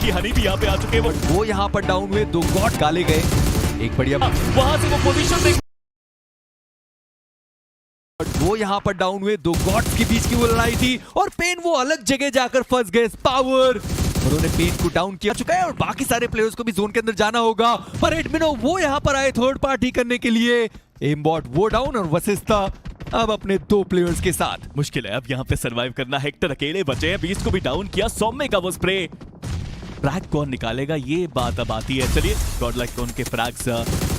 देखिए हनी भी यहाँ पे आ चुके हैं। वो यहाँ पर डाउन हुए, 2 गॉड गाले गए। एक बढ़िया वहां से वो पोजीशन देख, वो यहाँ पर डाउन हुए, 2 गॉड्स के बीच की वो लड़ाई थी और पेन वो अलग जगह जाकर फंस गए। पावर उन्होंने पेन को डाउन किया चुका है और बाकी सारे प्लेयर्स को भी जोन के अंदर जाना होगा। पर एडमिनो वो यहाँ पर आए थर्ड पार्टी करने के लिए। एमबॉट वो डाउन और वशिष्ठा अब अपने 2 प्लेयर्स के साथ। मुश्किल है अब यहाँ पे सरवाइव करना। हेक्टर अकेले बचे हैं, बीस्ट को भी डाउन किया। सौम्य का वो स्प्रे, फ्रैग कौन निकालेगा ये बात अब आती है। चलिए गॉडलाइक को उनके फ्रैग्स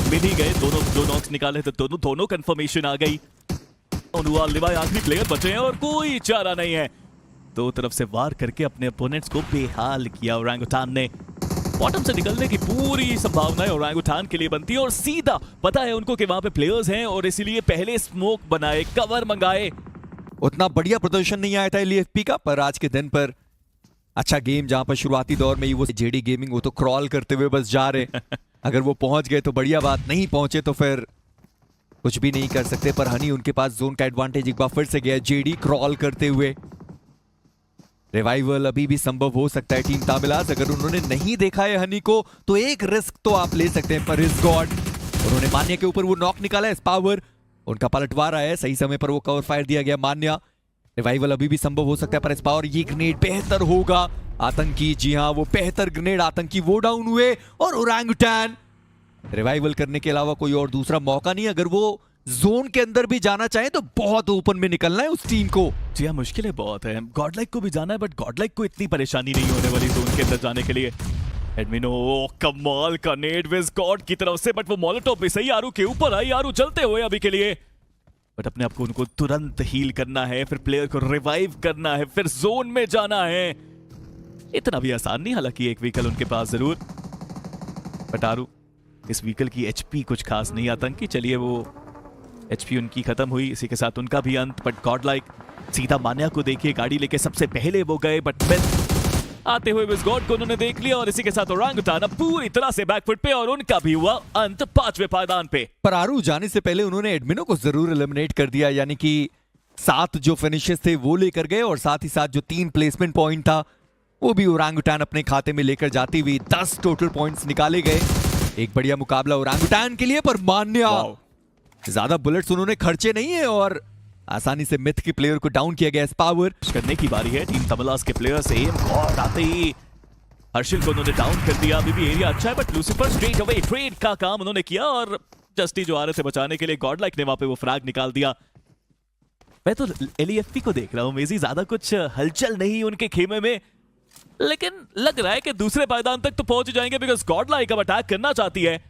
मिल ही गए, दोनों जो नॉक्स निकाले तो दोनों कंफर्मेशन आ गई। लिवाई आखिरी प्लेयर बचे हैं और कोई चारा नहीं है। 2 तरफ से वार करके अपने अपोनेंट्स को बेहाल किया। ओरंगुटान ने बॉटम से निकलने की पूरी संभावना है ओरंगुटान के लिए बनती है और सीधा पता है उनको कि वहां पे प्लेयर्स हैं और इसीलिए पहले स्मोक बनाए, कवर मंगाए। उतना बढ़िया प्रदर्शन नहीं आया था एलईएफपी का, पर आज के दिन पर अच्छा गेम, जहां पर शुरुआती दौर में ही वो जेडी गेमिंग वो तो क्रॉल करते हुए बस जा रहे। अगर वो पहुंच गए तो बढ़िया बात, नहीं पहुंचे तो फिर कुछ भी नहीं कर सकते। पर हनी उनके पास जोन का एडवांटेज एक बार फिर से गया, जेडी क्रॉल करते हुए। रिवाइवल अभी भी संभव हो सकता है टीम तामिलास, अगर उन्होंने नहीं देखा है हनी को तो एक रिस्क तो आप ले सकते हैं। पर इस गॉड उन्होंने मान्या के ऊपर वो नॉक निकाला है। पावर उनका पलटवार आया है, सही समय पर वो कवर फायर दिया गया। मान्या रिवाइवल अभी भी संभव हो सकता है, पर इस पावर ये ग्रेनेड बेहतर होगा। आतंकी, जी हाँ वो बेहतर ग्रेनेड, आतंकी वो डाउन हुए और ओरंगुटान रिवाइवल करने के अलावा कोई और दूसरा मौका नहीं। अगर वो जोन के अंदर भी जाना चाहे तो बहुत ओपन में निकलना है उस टीम को। जी हाँ मुश्किलें बहुत है। गॉडलाइक को भी जाना है बट गॉडलाइक को इतनी परेशानी नहीं होने वाली जोन के अंदर जाने के लिए। एडमिनो कमाल का नेड विज गॉड की तरफ से, बट वो मोलोटॉप भी सही आरू के ऊपर आई। आरू चलते हुए अभी के लिए, बट अपने आप को उनको तुरंत हील करना है, फिर प्लेयर को रिवाइव करना है, फिर जोन में जाना है। इतना भी आसान नहीं, हालांकि एक व्हीकल उनके पास जरूर, बट आरू इस व्हीकल की एचपी कुछ खास नहीं। आतंकी चलिए वो एचपी उनकी खत्म हुई, इसी के साथ उनका भी अंत। बट गॉडलाइक सीधा मान्या को देखिए, गाड़ी लेके सबसे पहले वो गए, बट आते हुए इस गॉड को उन्होंने देख लिया और इसी के साथ ओरंगुटान पूरी तरह से बैकफुट पे और उनका भी हुआ अंत 5वें पायदान पे। पर आरू जाने से पहले उन्होंने एडमिनो को जरूर एलिमिनेट कर दिया, यानी कि 7 जो फिनिशेस थे वो लेकर गए और साथ ही साथ जो 3 प्लेसमेंट पॉइंट था वो भी ओरंगुटान अपने खाते में लेकर जाती हुई 10 टोटल पॉइंट्स निकाले गए। एक बढ़िया मुकाबला ओरंगुटान के लिए, पर मान्या ज्यादा बुलेट्स उन्होंने खर्चे नहीं है और आसानी से मिथ के प्लेयर को डाउन किया गया। पावर करने की बारी है टीम तमिलास के प्लेयर से। गॉड आते ही हर्षिल को उन्होंने डाउन कर दिया। अभी भी एरिया अच्छा है but Lucifer straight away trade का काम उन्होंने किया और जस्टी जो आ रहे थे बचाने के लिए गॉडलाइक ने वहां पे वो फ्रैग निकाल दिया। मैं तो एलईएफपी को देख रहा हूं, मेजी ज्यादा कुछ हलचल नहीं उनके खेमे में, लेकिन लग रहा है कि दूसरे पायदान तक तो पहुंच जाएंगे बिकॉज गॉडलाइक अब अटैक करना चाहती है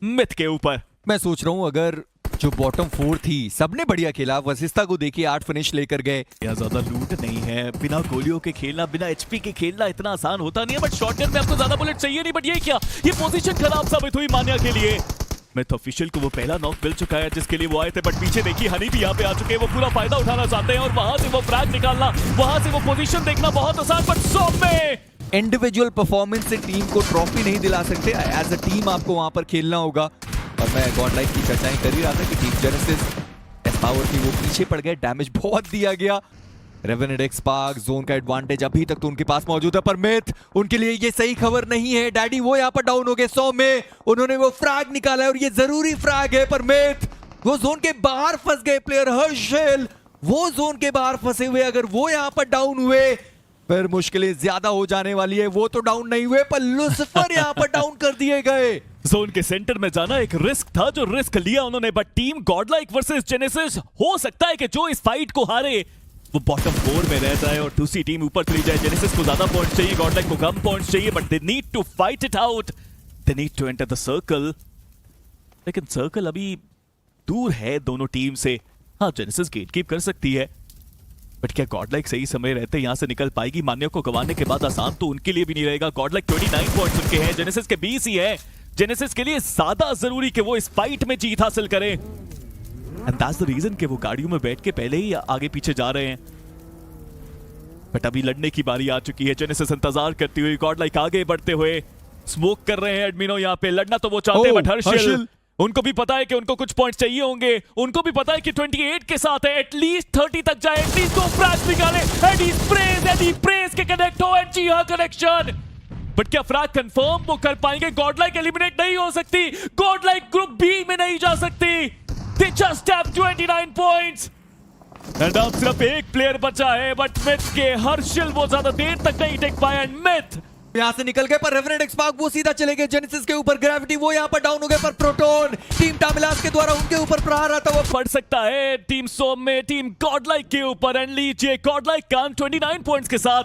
मिथ के ऊपर। मैं सोच रहा हूं अगर जो बॉटम 4 थी सबने बढ़िया खेला, वशिष्ठा को देखिए 8 फिनिश लेकर गए। या ज्यादा लूट नहीं है, बिना गोलियों के खेलना, बिना एचपी के खेलना इतना आसान होता नहीं है। बट शॉटगन में आपको ज्यादा बुलेट चाहिए नहीं, बट ये क्या, ये पोजीशन खराब साबित हुई मान्या के लिए। मिथ ऑफिशियल को वो पहला नॉक मिल चुका है जिसके लिए वो आए थे, बट पीछे देखिए हनी भी यहाँ पे आ चुके हैं। वो पूरा फायदा उठाना चाहते हैं और वहां से वो फ्रैग निकालना, वहां से वो पोजीशन देखना बहुत आसान। बट सौम्य इंडिविजुअल परफॉर्मेंस से टीम को ट्रॉफी नहीं दिला सकते, एज अ टीम आपको वहां पर खेलना होगा। और मैं गॉडलाइक की चर्चाएं कर ही रहा था कि टीम जेनेसिस एस पावर की वो पीछे पड़ गए, डैमेज बहुत दिया गया। रेवेनेंट एक्सपार्क जोन का एडवांटेज अभी तक तो उनके पास मौजूद है, पर मिथ उनके लिए ये सही खबर नहीं है। डैडी वो यहाँ पर डाउन हो गए। 100 में उन्होंने वो फ्रैग निकाला है और ये जरूरी फ्रैग है, पर मिथ वो जोन के बाहर फंस गए। प्लेयर हर्षिल वो जोन के बाहर फंसे हुए, अगर वो यहाँ पर डाउन हुए फिर मुश्किलें ज्यादा हो जाने वाली है। वो तो डाउन नहीं हुए पर लूसिफर यहाँ पर डाउन कर दिए गए। जोन के सेंटर में जाना एक रिस्क था जो रिस्क लिया उन्होंने, but team Godlike versus genesis हो सकता है कि जो इस फाइट को हारे वो बॉटम 4 में रह जाए और दूसरी टीम ऊपर चली जाए। जेनेसिस को ज्यादा पॉइंट्स चाहिए, गॉडलाइक को कम पॉइंट्स चाहिए, but they need to fight it out, they need to enter the circle. लेकिन सर्कल अभी दूर है दोनों टीम से। हाँ जेनेसिस गेट कीप कर सकती है, बट क्या गॉडलाइक सही समय रहते यहां से निकल पाएगी? मान्या को गंवाने के बाद आसान तो उनके लिए भी नहीं रहेगा। गॉडलाइक 29 पॉइंट्स उनके हैं, जेनेसिस के 20 ही है। जेनेसिस के लिए ज्यादा जरूरी कि वो इस फाइट में जीत हासिल करें, एंड दैट्स द रीजन कि वो गाड़ियों में बैठ के पहले ही आगे पीछे जा रहे हैं। बट अभी लड़ने की बारी आ चुकी है। जेनेसिस इंतजार करती हुई, गॉडलाइक आगे बढ़ते हुए स्मोक कर रहे हैं। एडमिनो यहाँ पे लड़ना तो वो चाहते हैं, बट हर्षिल उनको भी पता है कि उनको कुछ पॉइंट चाहिए होंगे। उनको भी पता है कि 28 के साथ है, एटलीस्ट 30 तक जाए, एटलीस्ट 2 फ्रैग्स निकाले। एडी प्रेज के कनेक्ट हो, एंड जी हां कनेक्शन बट क्या फ्रैग कंफर्म वो कर पाएंगे? गॉडलाइक एलिमिनेट नहीं हो सकती, गॉडलाइक ग्रुप बी में नहीं जा सकती। They just have 29 points and अब सिर्फ एक प्लेयर बचा है, बट मिथ के हर्षिल वो ज्यादा देर तक नहीं टेक पाए एंड मिथ यहाँ से निकल गए, पर रेवेनेंट एक्सपार्क वो सीधा चले गए जेनेसिस के ऊपर। ग्रेविटी वो यहाँ पर डाउन हो गए, पर प्रोटोन टीम टामिलास के द्वारा उनके ऊपर प्रहार आता हुआ पड़ सकता है टीम सोम में टीम गॉडलाइक के ऊपर। एंड लीजिए गॉडलाइक का 29 पॉइंट्स के साथ